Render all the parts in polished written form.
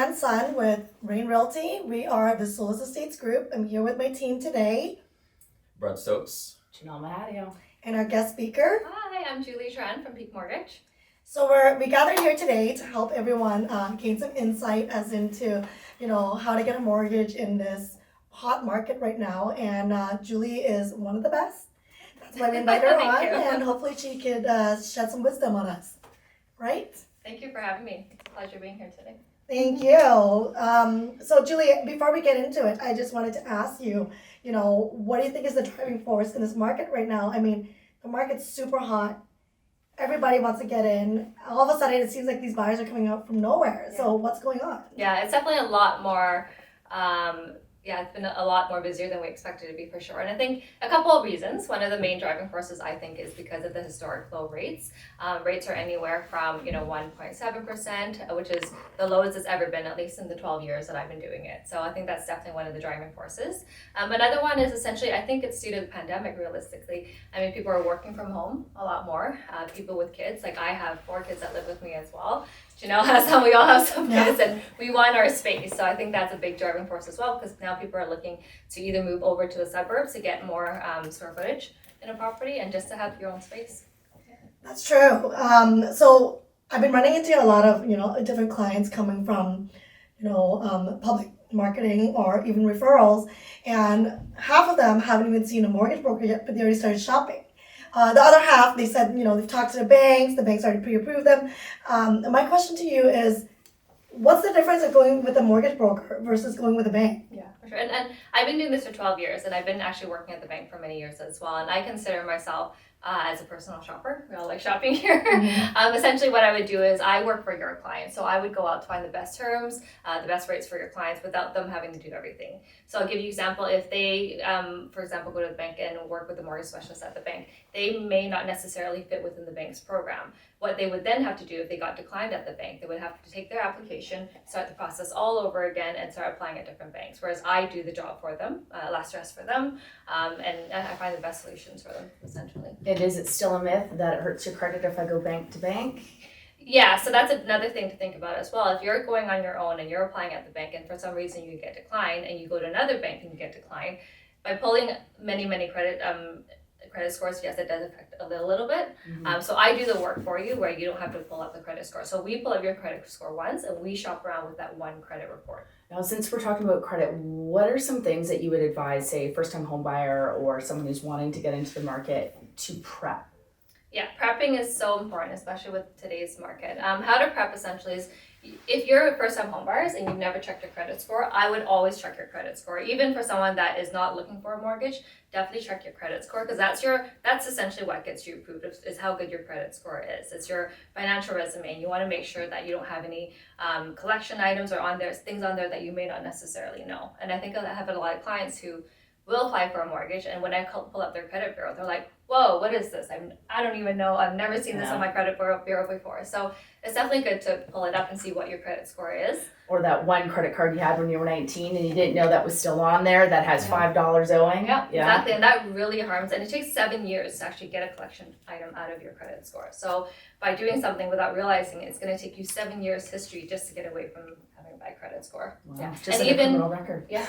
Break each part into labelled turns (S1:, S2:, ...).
S1: Tran Son with Rain Realty. We are the Solis Estates Group. I'm here with my team today.
S2: Brett Stokes.
S3: Janelle Mahadio.
S1: And our guest speaker.
S4: Hi, I'm Julie Tran from Peak Mortgage.
S1: So we gathered here today to help everyone gain some insight as into, how to get a mortgage in this hot market right now. And Julie is one of the best. That's why we invited her on, and hopefully she could shed some wisdom on us. Right?
S4: Thank you for having me. It's a pleasure being here today.
S1: Thank you. So Julie, before we get into it, I just wanted to ask you, what do you think is the driving force in this market right now? I mean, the market's super hot. Everybody wants to get in. All of a sudden, it seems like these buyers are coming out from nowhere. Yeah. So what's going on?
S4: Yeah, it's definitely a lot more, it's been a lot more busier than we expected it to be for sure. And I think a couple of reasons. One of the main driving forces, I think, is because of the historic low rates. Rates are anywhere from, 1.7%, which is the lowest it's ever been, at least in the 12 years that I've been doing it. So I think that's definitely one of the driving forces. Another one is essentially, I think it's due to the pandemic, realistically. I mean, people are working from home a lot more. People with kids, like I have 4 kids that live with me as well. Janelle has some, we all have some kids, and we want our space. So I think that's a big driving force as well, because now people are looking to either move over to the suburbs to get more square footage in a property and just to have your own space.
S1: That's true. So I've been running into a lot of, different clients coming from, public marketing or even referrals, and half of them haven't even seen a mortgage broker yet, but they already started shopping. The other half, they said, they've talked to the banks already pre-approved them. My question to you is, what's the difference of going with a mortgage broker versus going with a bank?
S4: Yeah, for sure. And I've been doing this for 12 years, and I've been actually working at the bank for many years as well. And I consider myself as a personal shopper. We all like shopping here. Mm-hmm. Essentially what I would do is I work for your clients. So I would go out to find the best terms, the best rates for your clients without them having to do everything. So I'll give you an example. If they, for example, go to the bank and work with a mortgage specialist at the bank, they may not necessarily fit within the bank's program. What they would then have to do if they got declined at the bank, they would have to take their application, start the process all over again, and start applying at different banks. Whereas I do the job for them, less stress for them, and I find the best solutions for them, essentially.
S3: And is it still a myth that it hurts your credit if I go bank to bank?
S4: Yeah, so that's another thing to think about as well. If you're going on your own and you're applying at the bank and for some reason you get declined and you go to another bank and you get declined, by pulling many credit scores, yes, it does affect a little bit. Mm-hmm. So I do the work for you where you don't have to pull up the credit score. So we pull up your credit score once and we shop around with that one credit report.
S3: Now, since we're talking about credit, what are some things that you would advise, say, first-time home buyer or someone who's wanting to get into the market to prep?
S4: Yeah, prepping is so important, especially with today's market. How to prep essentially is, if you're a first-time home buyers and you've never checked your credit score, I would always check your credit score. Even for someone that is not looking for a mortgage, definitely check your credit score, because that's essentially what gets you approved, is how good your credit score is. It's your financial resume, and you want to make sure that you don't have any collection items or things on there that you may not necessarily know. And I think I have a lot of clients who will apply for a mortgage, and when I pull up their credit bureau, they're like, whoa, what is this? I don't even know. I've never seen this on my credit bureau before. So it's definitely good to pull it up and see what your credit score is.
S3: Or that one credit card you had when you were 19 and you didn't know that was still on there that has $5 owing.
S4: Yeah, exactly. And that really harms. And it takes 7 years to actually get a collection item out of your credit score. So by doing something without realizing it, it's going to take you 7 years history just to get away from having a bad credit score.
S3: Wow. Yeah. Just like a criminal record.
S4: Yeah.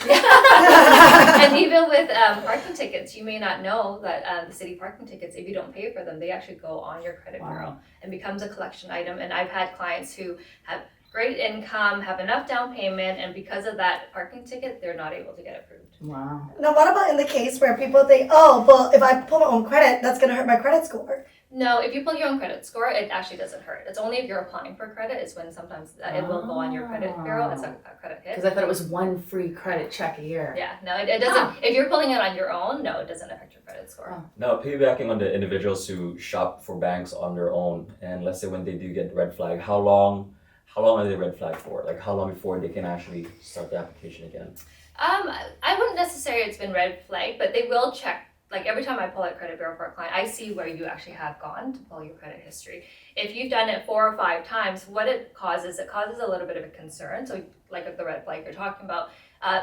S4: And even with parking tickets, you may not know that the city parking tickets, if you don't pay for them, they actually go on your credit bureau and becomes a collection item. And I've had clients who have great income, have enough down payment, and because of that parking ticket, they're not able to get approved.
S3: Wow.
S1: Now, what about in the case where people think, oh, well, if I pull my own credit, that's going to hurt my credit score?
S4: No, if you pull your own credit score, it actually doesn't hurt. It's only if you're applying for credit is when sometimes it will go on your credit bureau as a credit hit.
S3: Because I thought it was one free credit check a year.
S4: Yeah, no, it doesn't. If you're pulling it on your own, no, it doesn't affect your credit score.
S2: Now, piggybacking on the individuals who shop for banks on their own, and let's say when they do get red flag, how long are they red flag for? Like how long before they can actually start the application again?
S4: I wouldn't necessarily it's been red flag, but they will check. Like every time I pull out credit bureau for a client, I see where you actually have gone to pull your credit history. If you've done it 4 or 5 times, what it causes a little bit of a concern. So like the red flag you're talking about,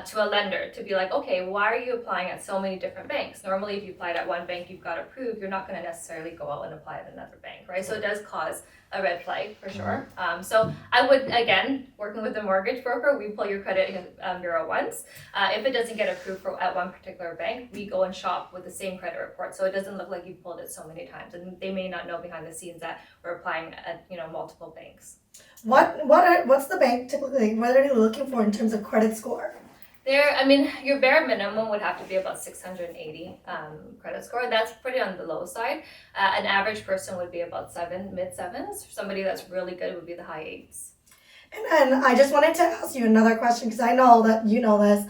S4: to a lender to be like, okay, why are you applying at so many different banks? Normally, if you applied at one bank, you've got approved, you're not going to necessarily go out and apply at another bank, right? So it does cause a red flag for sure. So I would, again, working with the mortgage broker, we pull your credit bureau once. If it doesn't get approved at one particular bank, we go and shop with the same credit report, so it doesn't look like you pulled it so many times, and they may not know behind the scenes that we're applying at multiple banks.
S1: What's the bank typically? What are you looking for in terms of credit score?
S4: Your bare minimum would have to be about 680 credit score. That's pretty on the low side. An average person would be about mid sevens. Somebody that's really good would be the high eights.
S1: And I just wanted to ask you another question because I know that you know this.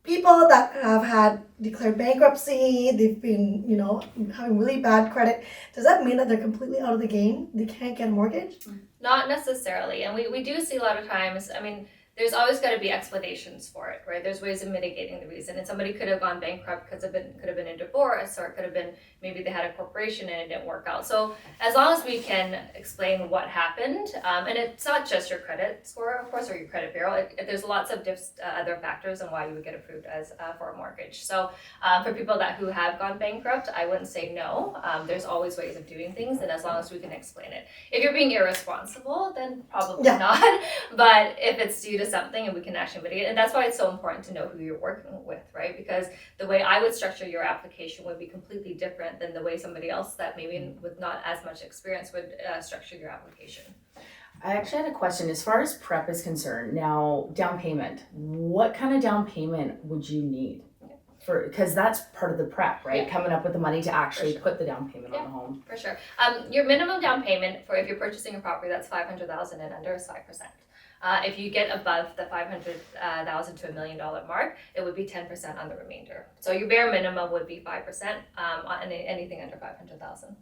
S1: People that have had declared bankruptcy, they've been, having really bad credit. Does that mean that they're completely out of the game? They can't get a mortgage?
S4: Not necessarily. And we do see a lot of times, there's always got to be explanations for it, right? There's ways of mitigating the reason. And somebody could have gone bankrupt because could have been in divorce, or it could have been maybe they had a corporation and it didn't work out. So as long as we can explain what happened, and it's not just your credit score, of course, or your credit bureau. There's lots of other factors on why you would get approved as for a mortgage. So for people who have gone bankrupt, I wouldn't say no. There's always ways of doing things, and as long as we can explain it. If you're being irresponsible, then probably not. But if it's due to something and we can actually mitigate, and that's why it's so important to know who you're working with, right? Because the way I would structure your application would be completely different than the way somebody else that maybe with not as much experience would structure your application.
S3: I actually had a question as far as prep is concerned. Now, down payment, what kind of down payment would you need? Because that's part of the prep, right?
S4: Yeah.
S3: Coming up with the money to actually
S4: sure.
S3: put the down payment on the home.
S4: For sure. Your minimum down payment for if you're purchasing a property that's $500,000 and under is 5%. If you get above the $500,000 to $1 million mark, it would be 10% on the remainder. So your bare minimum would be 5% on anything under $500,000.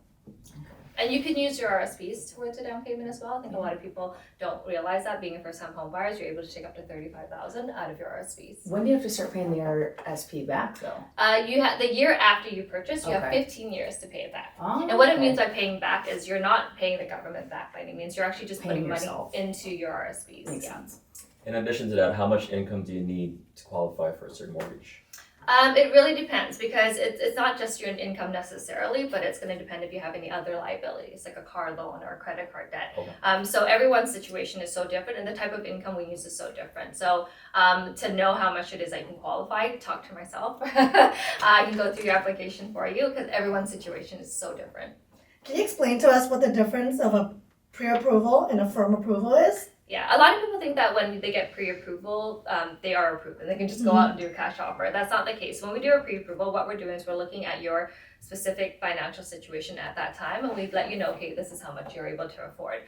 S4: And you can use your RSPs towards a down payment as well. I think a lot of people don't realize that being a first-time home buyers, you're able to take up to $35,000 out of your RSPs.
S3: When do you have to start paying the RSP back though?
S4: You have the year after you purchase, you have
S3: Okay.
S4: 15 years to pay it back.
S3: Oh,
S4: And what it
S3: okay.
S4: means by paying back is you're not paying the government back by any means. You're actually just
S3: Paying
S4: putting
S3: yourself.
S4: money into your RSPs.
S3: Makes
S4: Yeah.
S3: sense.
S2: In addition to that, how much income do you need to qualify for a certain mortgage?
S4: It really depends because it's not just your income necessarily, but it's going to depend if you have any other liabilities like a car loan or a credit card debt.
S2: Okay.
S4: So everyone's situation is so different and the type of income we use is so different. So to know how much it is I can qualify, talk to myself. I can go through your application for you because everyone's situation is so different.
S1: Can you explain to us what the difference of a pre-approval and a firm approval is?
S4: Yeah, a lot of people think that when they get pre-approval, they are approved and they can just go out and do a cash offer. That's not the case. When we do a pre-approval, what we're doing is we're looking at your specific financial situation at that time, and we let you know, okay, this is how much you're able to afford.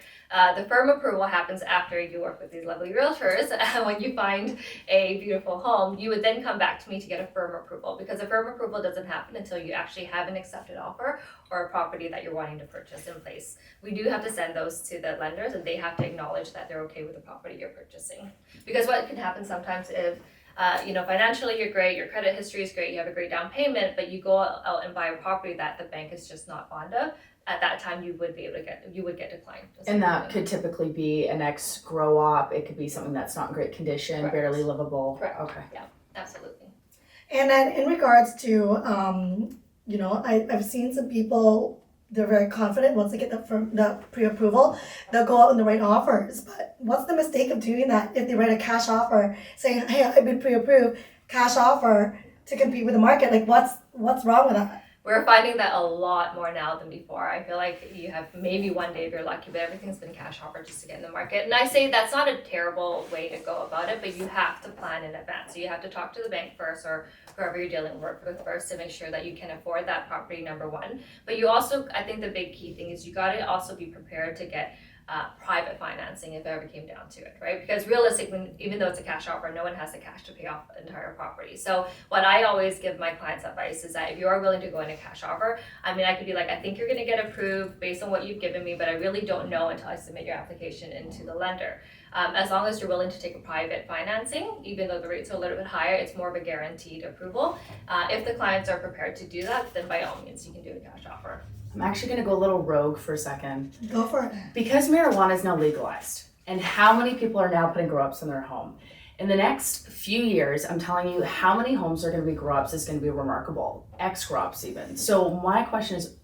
S4: The firm approval happens after you work with these lovely realtors. When you find a beautiful home, you would then come back to me to get a firm approval, because a firm approval doesn't happen until you actually have an accepted offer or a property that you're wanting to purchase in place. We do have to send those to the lenders, and they have to acknowledge that they're okay with the property you're purchasing. Because what can happen sometimes if financially you're great, your credit history is great, you have a great down payment, but you go out and buy a property that the bank is just not fond of, at that time you would get declined.
S3: And that could typically be an ex-grow op. It could be something that's not in great condition,
S4: Correct.
S3: barely livable.
S4: Correct.
S3: Okay.
S4: Yeah, absolutely.
S1: And then in regards to, I've seen some people, they're very confident once they get the pre-approval, they'll go out and write offers. But what's the mistake of doing that if they write a cash offer saying, hey, I've been pre-approved, cash offer to compete with the market? Like what's wrong with that?
S4: We're finding that a lot more now than before. I feel like you have maybe one day if you're lucky, but everything's been cash offer just to get in the market. And I say that's not a terrible way to go about it, but you have to plan in advance. So you have to talk to the bank first or whoever you're dealing with first to make sure that you can afford that property, number one. But you also, I think the big key thing is you got to also be prepared to get private financing if it ever came down to it, right? Because realistically, even though it's a cash offer, no one has the cash to pay off the entire property. So what I always give my clients advice is that if you are willing to go in a cash offer, I could be like, I think you're going to get approved based on what you've given me, but I really don't know until I submit your application into the lender. As long as you're willing to take a private financing, even though the rates are a little bit higher, it's more of a guaranteed approval. If the clients are prepared to do that, then by all means, you can do a cash offer.
S3: I'm actually going to go a little rogue for a second.
S1: Go for it.
S3: Because marijuana is now legalized, and how many people are now putting grow-ups in their home? In the next few years, I'm telling you, how many homes are going to be grow-ups is going to be remarkable. Ex-grow-ups even. So my question is,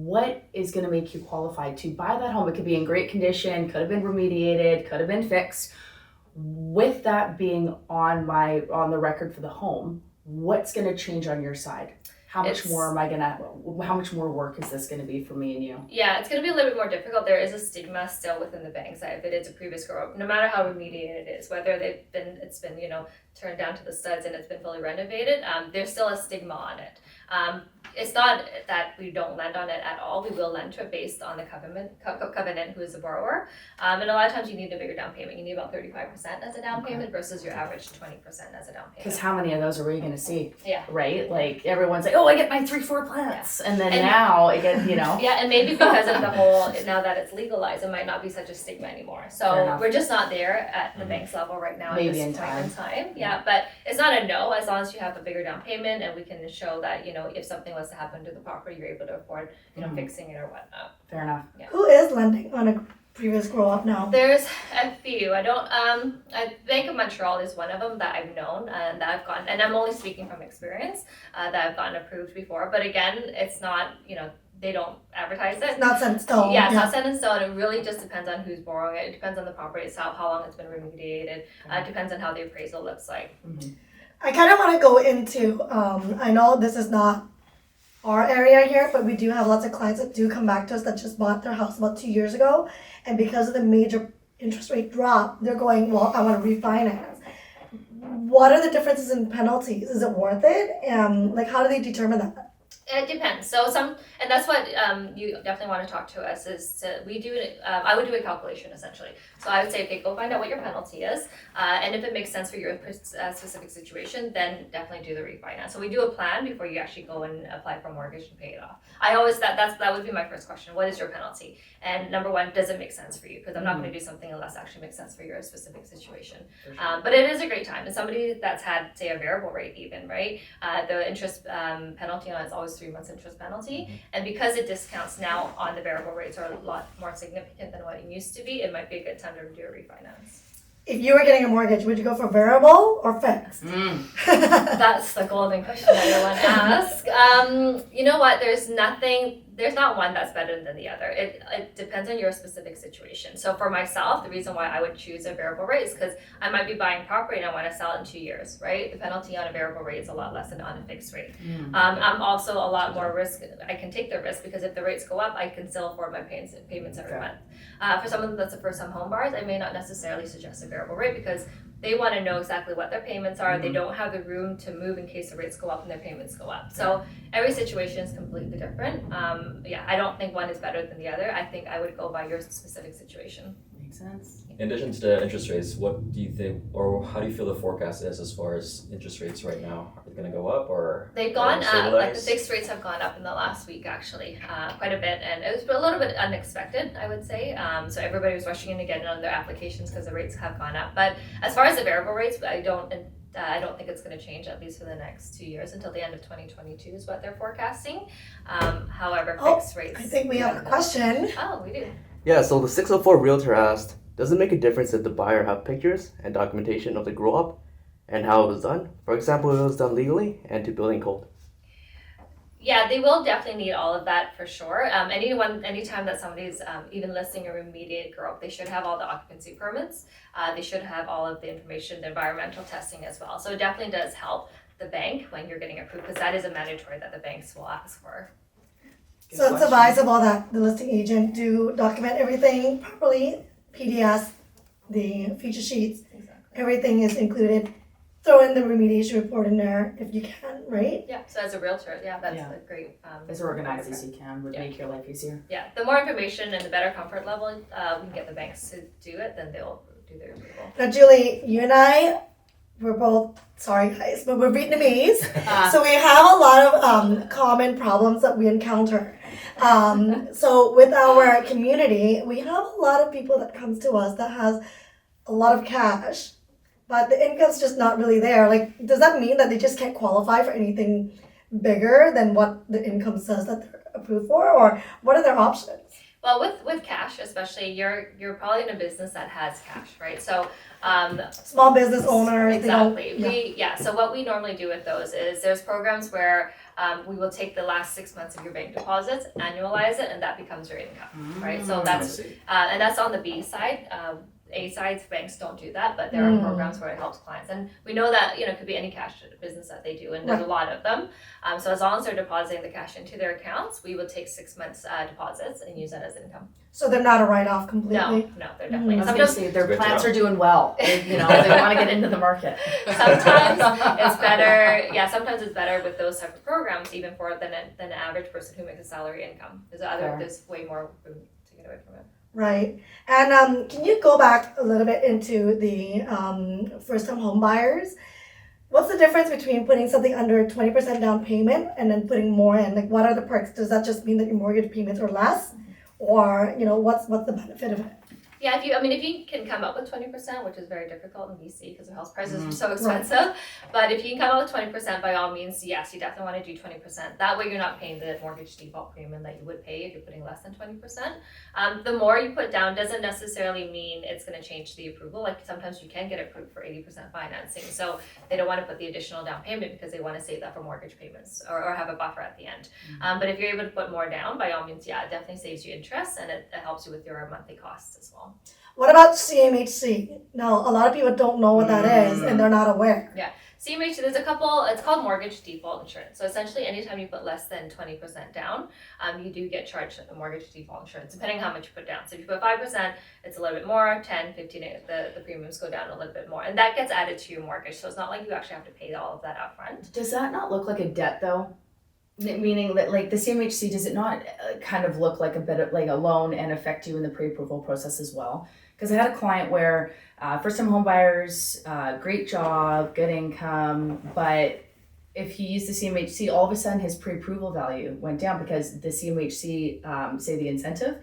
S3: what is going to make you qualified to buy that home? It could be in great condition, could have been remediated, could have been fixed. With that being on the record for the home, what's going to change on your side? How much more work is this going to be for me and you?
S4: Yeah, it's going to be a little bit more difficult. There is a stigma still within the bank side if it is a previous grow up, no matter how remediated it is, whether it's been turned down to the studs and it's been fully renovated. There's still a stigma on it. It's not that we don't lend on it at all. We will lend to it based on the covenant who is the borrower. And a lot of times you need a bigger down payment. You need about 35% as a down payment versus your average 20% as a down payment.
S3: Because how many of those are we going to see?
S4: Yeah.
S3: Right? Like everyone's like, oh, I get my 3-4 plants. Yeah. And then now it gets,
S4: Yeah, and maybe because of the whole, now that it's legalized, it might not be such a stigma anymore. So we're just not there at the bank's level right now
S3: maybe
S4: at this point in time. Yeah, but it's not a no as long as you have a bigger down payment and we can show that, if something was to happen to the property, you're able to afford, fixing it or whatnot.
S3: Fair enough.
S4: Yeah.
S1: Who is lending on a previous grow up now?
S4: There's a few. Bank of Montreal is one of them that I've known and that I've gotten, and I'm only speaking from experience, that I've gotten approved before. But again, it's not, they don't advertise it.
S1: It's not set in stone.
S4: Yeah, it's not set in stone. It really just depends on who's borrowing it. It depends on the property itself, how long it's been remediated. It depends on how the appraisal looks like.
S3: Mm-hmm.
S1: I kind of want to go into, I know this is not our area here, but we do have lots of clients that do come back to us that just bought their house about 2 years ago. And because of the major interest rate drop, they're going, well, I want to refinance. What are the differences in penalties? Is it worth it? How do they determine that?
S4: It depends. So and that's what you definitely want to talk to us I would do a calculation essentially. So I would say, okay, go find out what your penalty is, and if it makes sense for your specific situation, then definitely do the refinance. So we do a plan before you actually go and apply for a mortgage and pay it off. I always that would be my first question. What is your penalty? And number one, does it make sense for you? Because I'm not going to do something unless it actually makes sense for your specific situation. Sure. But it is a great time. And somebody that's had, say, a variable rate even, right? The interest penalty on it's always 3 months interest penalty. And because the discounts now on the variable rates are a lot more significant than what it used to be, it might be a good time to do a refinance.
S1: If you were getting a mortgage, would you go for variable or fixed?
S4: That's the golden question that everyone asks. You know what? There's not one that's better than the other. It depends on your specific situation. So for myself, the reason why I would choose a variable rate is because I might be buying property and I want to sell it in 2 years, right? The penalty on a variable rate is a lot less than on a fixed rate. I'm also a lot more risk. I can take the risk because if the rates go up, I can still afford my payments every month. For someone that's a first-time home buyers, I may not necessarily suggest a variable rate because they want to know exactly what their payments are. They don't have the room to move in case the rates go up and their payments go up. So every situation is completely different. I don't think one is better than the other. I think I would go by your specific situation.
S3: Makes sense.
S2: In addition to the interest rates, what do you think, or how do you feel the forecast is as far as interest rates right now? Are they going to go up or?
S4: They've gone up. Like the fixed rates have gone up in the last week, actually, quite a bit, and it was a little bit unexpected, I would say. So everybody was rushing in to get it on their applications because the rates have gone up. But as far as the variable rates, I don't think it's going to change at least for the next 2 years until the end of 2022 is what they're forecasting. However, fixed rates.
S1: I think we have a question.
S4: Oh, we do.
S5: Yeah, so the 604 Realtor asked, does it make a difference if the buyer have pictures and documentation of the grow up and how it was done? For example, if it was done legally and to building code.
S4: Yeah, they will definitely need all of that for sure. Anytime that somebody's even listing a remediated grow up, they should have all the occupancy permits. They should have all of the information, the environmental testing as well. So it definitely does help the bank when you're getting approved because that is a mandatory that the banks will ask for.
S1: So it's advisable that the listing agent do document everything properly, PDS, the feature sheets, everything is included. Throw in the remediation report in there if you can, right?
S4: Yeah, so as a realtor, that's a great...
S3: as organized as you can would make your life easier.
S4: Yeah, the more information and the better comfort level we can get the banks to do it, then they'll do their approval.
S1: Now, Julie, you and I, we're both, sorry guys, but we're Vietnamese. So we have a lot of common problems that we encounter. So with our community, we have a lot of people that comes to us that has a lot of cash, but the income's just not really there. Like, does that mean that they just can't qualify for anything bigger than what the income says that they're approved for? Or what are their options?
S4: Well, with cash, especially, you're probably in a business that has cash, right? So
S1: small business owners.
S4: Exactly. So what we normally do with those is there's programs where we will take the last 6 months of your bank deposits, annualize it, and that becomes your income, right? So that's and that's on the B side. A sides, banks don't do that, but there are programs where it helps clients. And we know that, it could be any cash business that they do, and there's a lot of them. So as long as they're depositing the cash into their accounts, we will take 6 months deposits and use that as income.
S1: So they're not a write-off completely?
S4: No, they're definitely.
S3: I was gonna say their plants are doing well. They want to get into the market.
S4: Sometimes it's better. Yeah, sometimes it's better with those type of programs, even for than an average person who makes a salary income. There's way more room to get away from it.
S1: Right. And can you go back a little bit into the first-time home buyers? What's the difference between putting something under 20% down payment and then putting more in? Like, what are the perks? Does that just mean that your mortgage payments are less? Or, what's the benefit of it?
S4: Yeah, if you can come up with 20%, which is very difficult in BC because the house prices are so expensive, but if you can come up with 20%, by all means, yes, you definitely want to do 20%. That way you're not paying the mortgage default premium that you would pay if you're putting less than 20%. The more you put down doesn't necessarily mean it's going to change the approval. Like sometimes you can get approved for 80% financing, so they don't want to put the additional down payment because they want to save that for mortgage payments or have a buffer at the end. But if you're able to put more down, by all means, yeah, it definitely saves you interest and it helps you with your monthly costs as well.
S1: What about CMHC? Now, a lot of people don't know what that is and they're not aware.
S4: Yeah, CMHC, there's a couple, it's called mortgage default insurance. So essentially anytime you put less than 20% down, you do get charged a mortgage default insurance, depending on how much you put down. So if you put 5%, it's a little bit more, 10, 15, the premiums go down a little bit more. And that gets added to your mortgage. So it's not like you actually have to pay all of that up front.
S3: Does that not look like a debt though? Meaning that like the CMHC, does it not kind of look like a bit of like a loan and affect you in the pre-approval process as well? Because I had a client where first-time home buyers, great job, good income, but if he used the CMHC, all of a sudden his pre-approval value went down because the CMHC, say the incentive,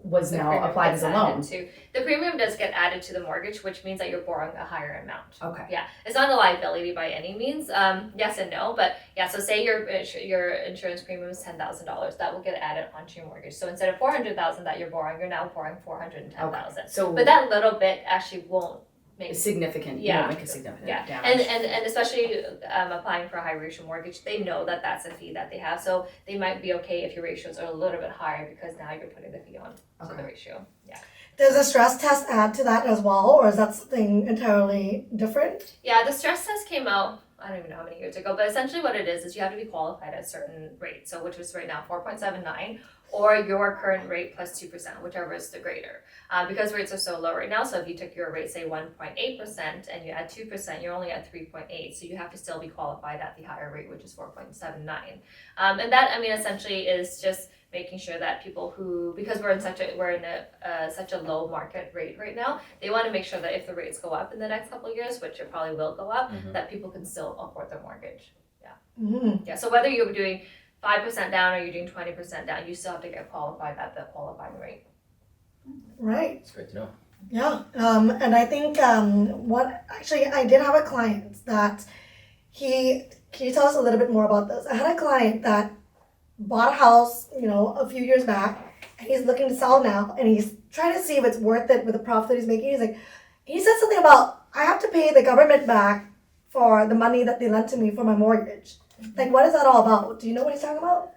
S3: was
S4: The
S3: now
S4: premium
S3: applied
S4: gets
S3: as a loan.
S4: added to- The premium does get added to the mortgage, which means that you're borrowing a higher amount.
S3: Okay.
S4: Yeah, it's not a liability by any means. Yes and no, but yeah. So say your insurance premium is $10,000, that will get added onto your mortgage. So instead of $400,000 that you're borrowing, you're now borrowing $410,000.
S3: So
S4: But that little bit actually won't make
S3: it's significant.
S4: Yeah.
S3: You won't make a significant
S4: yeah,
S3: damage.
S4: and especially applying for a high ratio mortgage, they know that that's a fee that they have, so they might be okay if your ratios are a little bit higher because now you're putting the fee on to the ratio. Yeah.
S1: Does the stress test add to that as well, or is that something entirely different?
S4: Yeah, the stress test came out, I don't even know how many years ago, but essentially what it is you have to be qualified at a certain rate, so which is right now 4.79, or your current rate plus 2%, whichever is the greater. Because rates are so low right now, so if you took your rate, say 1.8%, and you add 2%, you're only at 3.8, so you have to still be qualified at the higher rate, which is 4.79. And that, essentially is just making sure that people who, because we're in such a low market rate right now, they want to make sure that if the rates go up in the next couple of years, which it probably will go up, that people can still afford their mortgage. Yeah. So whether you're doing 5% down or you're doing 20% down, you still have to get qualified at the qualifying rate.
S1: Right.
S2: It's great to know.
S1: Yeah. And I think I did have a client that can you tell us a little bit more about this? I had a client that bought a house, a few years back, and he's looking to sell now, and he's trying to see if it's worth it with the profit that he's making. He said something about, I have to pay the government back for the money that they lent to me for my mortgage. Like, what is that all about? Do you know what he's talking about?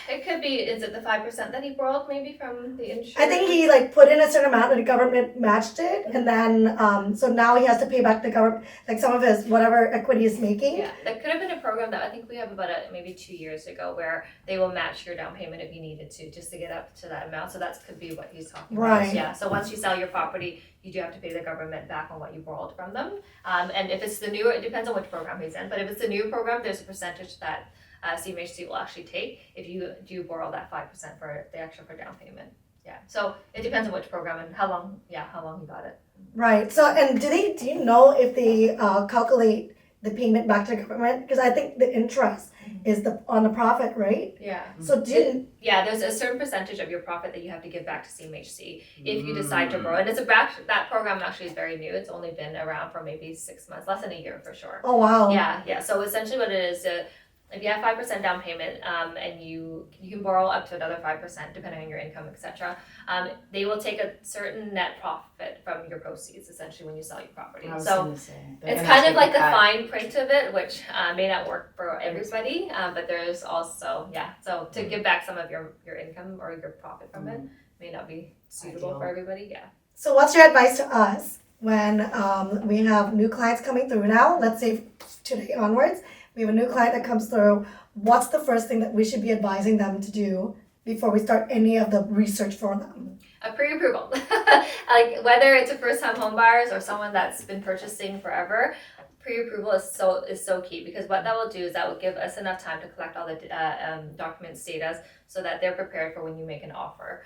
S4: It could be, is it the 5% that he borrowed maybe from the insurance?
S1: I think he put in a certain amount and the government matched it, and then so now he has to pay back the government some of his whatever equity he's making.
S4: Yeah, that could have been a program that I think we have about maybe 2 years ago where they will match your down payment if you needed to, just to get up to that amount. So that could be what he's talking about.
S1: Right.
S4: Yeah. So once you sell your property, you do have to pay the government back on what you borrowed from them. And if it's the newer, it depends on which program he's in. But if it's the new program, there's a percentage that CMHC will actually take if you do borrow that 5% for the extra for down payment. Yeah. So it depends on which program and how long you got it.
S1: Right. So, and do you know if they calculate the payment back to the government? Because I think the interest is on the profit, right?
S4: Yeah.
S1: So
S4: there's a certain percentage of your profit that you have to give back to CMHC if you decide to borrow. And that program actually is very new. It's only been around for maybe 6 months, less than a year for sure.
S1: Oh wow.
S4: Yeah. So essentially what it is, if you have 5% down payment, and you can borrow up to another 5% depending on your income, etc. They will take a certain net profit from your proceeds essentially when you sell your property.
S3: I was
S4: So
S3: gonna say, they're
S4: it's
S3: gonna
S4: kind of
S3: take
S4: like
S3: a
S4: the
S3: cut.
S4: fine print of it, which may not work for everybody, but there's also, so to give back some of your income or your profit from it may not be suitable
S3: Ideal.
S4: for everybody, yeah.
S1: So what's your advice to us when we have new clients coming through now? Let's say today onwards, we have a new client that comes through. What's the first thing that we should be advising them to do before we start any of the research for them?
S4: A pre-approval. Like whether it's a first-time home buyers or someone that's been purchasing forever, pre-approval is so key, because what that will do is that will give us enough time to collect all the documents, data, so that they're prepared for when you make an offer.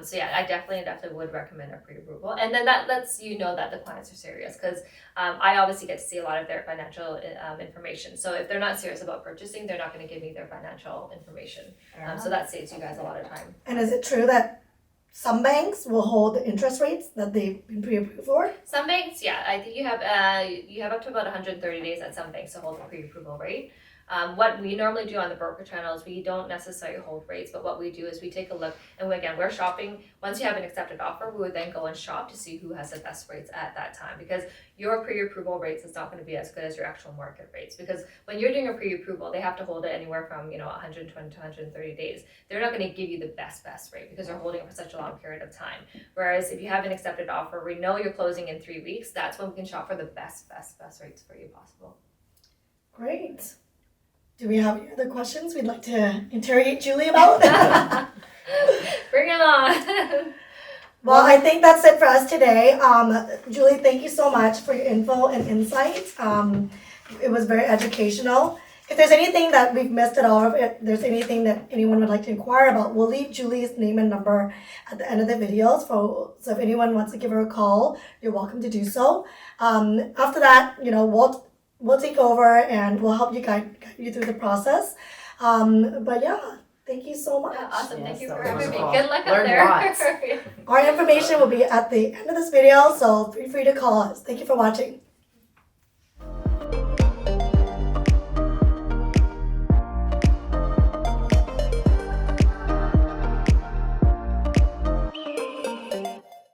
S4: So yeah, I definitely would recommend a pre-approval, and then that lets you know that the clients are serious, because I obviously get to see a lot of their financial information. So if they're not serious about purchasing, they're not going to give me their financial information. So that saves you guys a lot of time.
S1: And is it true that some banks will hold the interest rates that they've been pre-approved for?
S4: Some banks, yeah, I think you have up to about 130 days at some banks to hold a pre-approval rate. What we normally do on the broker channel is we don't necessarily hold rates, but what we do is we take a look, and we're shopping. Once you have an accepted offer, we would then go and shop to see who has the best rates at that time, because your pre-approval rates is not going to be as good as your actual market rates, because when you're doing a pre-approval, they have to hold it anywhere from 120 to 130 days. They're not going to give you the best rate because they're holding it for such a long period of time. Whereas if you have an accepted offer, we know you're closing in 3 weeks, that's when we can shop for the best rates for you possible.
S1: Great. Do we have any other questions we'd like to interrogate Julie about?
S4: Bring it on.
S1: Well, I think that's it for us today. Julie, thank you so much for your info and insight. It was very educational. If there's anything that we've missed at all, or if there's anything that anyone would like to inquire about, we'll leave Julie's name and number at the end of the videos. So if anyone wants to give her a call, you're welcome to do so. After that, we'll take over and we'll help you guide you through the process. But yeah, thank you so much.
S4: Yeah, awesome.
S3: Yes,
S4: Thank you
S3: that
S4: for
S3: was
S4: having me.
S3: wonderful.
S4: Good luck
S3: Learned
S4: up there.
S3: lots.
S1: Our information will be at the end of this video, so feel free to call us. Thank you for watching.